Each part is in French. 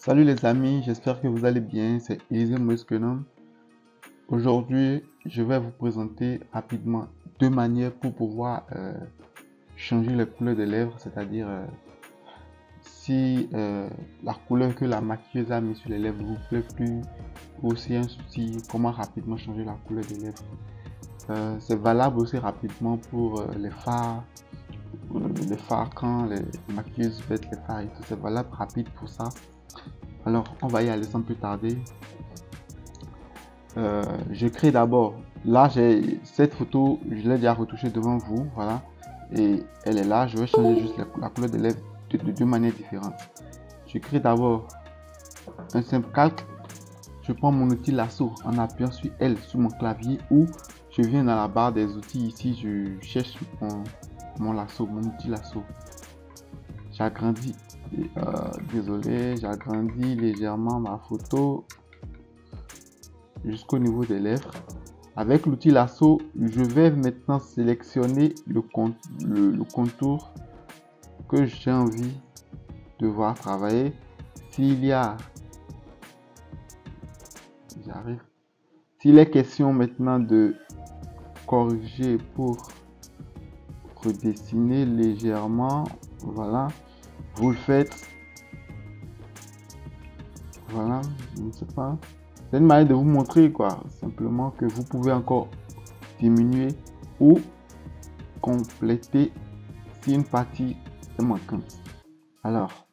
Salut les amis, j'espère que vous allez bien, c'est Easy Moueskenom. Aujourd'hui, je vais vous présenter rapidement deux manières pour pouvoir changer les couleurs des lèvres, c'est-à-dire si la couleur que la maquilleuse a mis sur les lèvres ne vous plaît plus ou s'il y a un souci, comment rapidement changer la couleur des lèvres. C'est valable aussi rapidement pour les fards quand les maquilleuses mettent les fards et tout, c'est valable rapide pour ça. Alors, on va y aller sans plus tarder. Je crée d'abord. Là, j'ai cette photo, je l'ai déjà retouchée devant vous, voilà. Et elle est là. Je vais changer juste la couleur des lèvres de deux manières différentes. Je crée d'abord un simple calque. Je prends mon outil lasso en appuyant sur L sur mon clavier ou je viens dans la barre des outils ici. Je cherche mon lasso, mon outil lasso. J'agrandis. Désolé, j'agrandis légèrement ma photo jusqu'au niveau des lèvres. Avec l'outil lasso, je vais maintenant sélectionner le contour que j'ai envie de voir travailler. S'il y a, j'arrive. S'il est question maintenant de corriger pour redessiner légèrement, voilà, vous le faites. Voilà, je ne sais pas. C'est une manière de vous montrer quoi, simplement que vous pouvez encore diminuer ou compléter si une partie est manquante. Alors,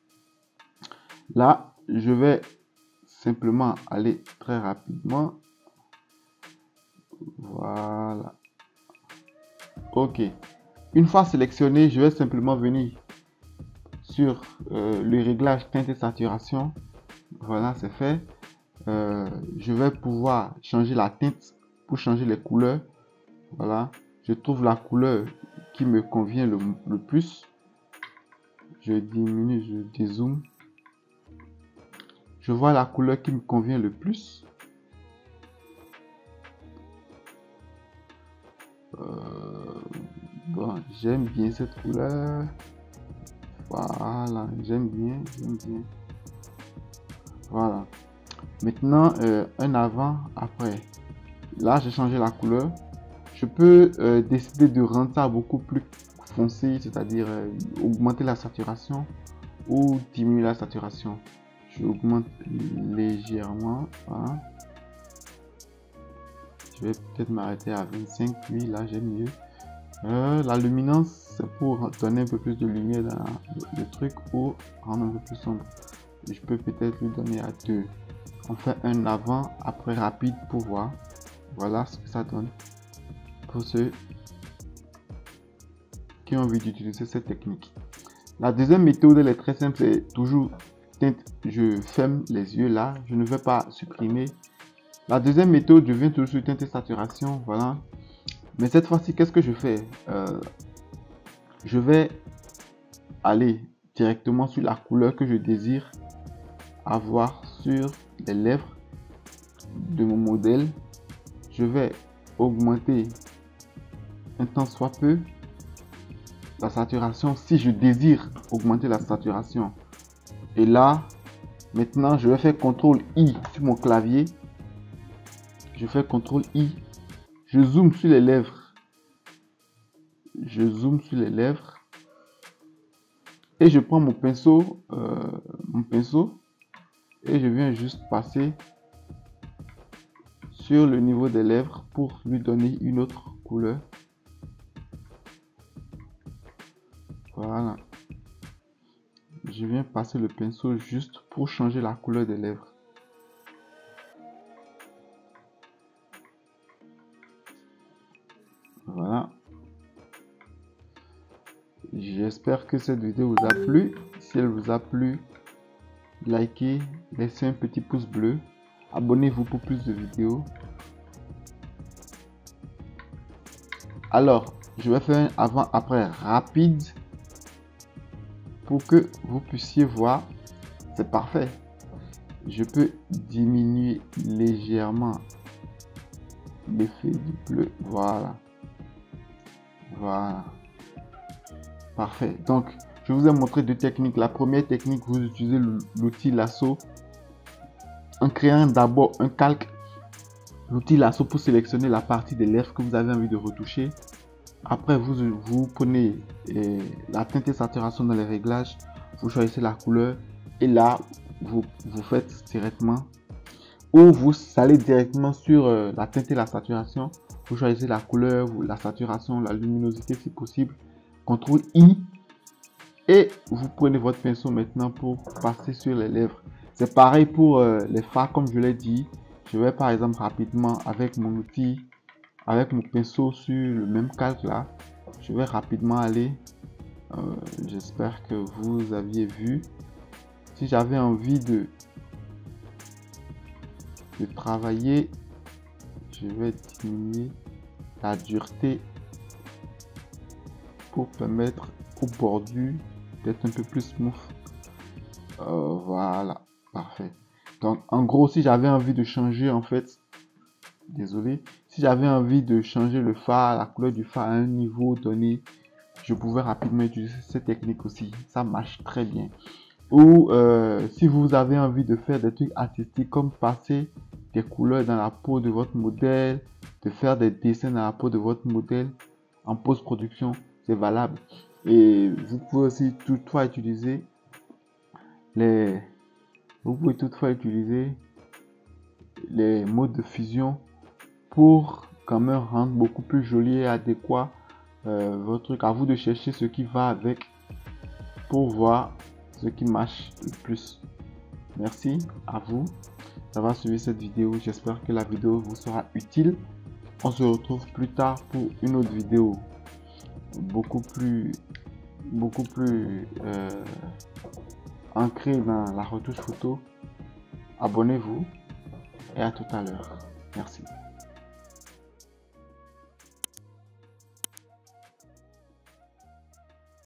là, je vais simplement aller très rapidement. Voilà. Ok. Une fois sélectionné, je vais simplement venir sur le réglage teinte et saturation. Voilà, c'est fait. Je vais pouvoir changer la teinte pour changer les couleurs. Voilà, je trouve la couleur qui me convient le plus. Je diminue, je dézoome. Je vois la couleur qui me convient le plus. Bon, j'aime bien cette couleur. Voilà, j'aime bien. Voilà. Maintenant, un avant, après. Là, j'ai changé la couleur. Je peux décider de rendre ça beaucoup plus foncé, c'est-à-dire augmenter la saturation ou diminuer la saturation. Je augmente légèrement. Hein. Je vais peut-être m'arrêter à 25, puis là j'aime mieux. La luminance, c'est pour donner un peu plus de lumière dans le truc ou rendre un peu plus sombre. Je peux peut-être lui donner à 2. On fait un avant, après rapide pour voir. Voilà ce que ça donne. Pour ceux qui ont envie d'utiliser cette technique. La deuxième méthode, elle est très simple, c'est toujours teinte. Je ferme les yeux là, je ne vais pas supprimer. La deuxième méthode, je viens toujours sur teinte et saturation, voilà. Mais cette fois-ci, qu'est-ce que je fais? Je vais aller directement sur la couleur que je désire avoir sur les lèvres de mon modèle. Je vais augmenter un tant soit peu la saturation si je désire augmenter la saturation. Et là, maintenant, je vais faire CTRL I sur mon clavier. Je fais CTRL I. Je zoome sur les lèvres. Je zoome sur les lèvres. Et je prends mon pinceau. Et je viens juste passer sur le niveau des lèvres pour lui donner une autre couleur. Voilà. Je viens passer le pinceau juste pour changer la couleur des lèvres. Voilà. J'espère que cette vidéo vous a plu. Si elle vous a plu, likez, laissez un petit pouce bleu. Abonnez-vous pour plus de vidéos. Alors, je vais faire un avant-après rapide pour que vous puissiez voir. C'est parfait. Je peux diminuer légèrement l'effet du bleu. Voilà. Voilà. Parfait. Donc, je vous ai montré deux techniques. La première technique, vous utilisez l'outil lasso en créant d'abord un calque, l'outil lasso pour sélectionner la partie des lèvres que vous avez envie de retoucher. Après, vous prenez la teinte et saturation dans les réglages, vous choisissez la couleur et là, vous faites directement, ou vous allez directement sur la teinte et la saturation, vous choisissez la couleur, la saturation, la luminosité si possible, CTRL I, et vous prenez votre pinceau maintenant pour passer sur les lèvres. C'est pareil pour les fards, comme je l'ai dit. Je vais par exemple rapidement avec mon outil, avec mon pinceau sur le même calque là, je vais rapidement aller. J'espère que vous aviez vu. Si j'avais envie de travailler, je vais diminuer la dureté pour permettre aux bordures d'être un peu plus smooth. Voilà, parfait. Donc en gros, si j'avais envie de changer en fait, désolé, si j'avais envie de changer le fard, la couleur du fard à un niveau donné, je pouvais rapidement utiliser cette technique aussi. Ça marche très bien. Ou si vous avez envie de faire des trucs artistiques comme passer des couleurs dans la peau de votre modèle, de faire des dessins dans la peau de votre modèle en post-production, c'est valable. Et vous pouvez aussi toutefois utiliser les modes de fusion pour quand même rendre beaucoup plus joli et adéquat votre truc. À vous de chercher ce qui va avec pour voir ce qui marche le plus. Merci à vous d'avoir suivi cette vidéo. J'espère que la vidéo vous sera utile. On se retrouve plus tard pour une autre vidéo beaucoup plus ancrée dans la retouche photo. Abonnez-vous et à tout à l'heure. Merci.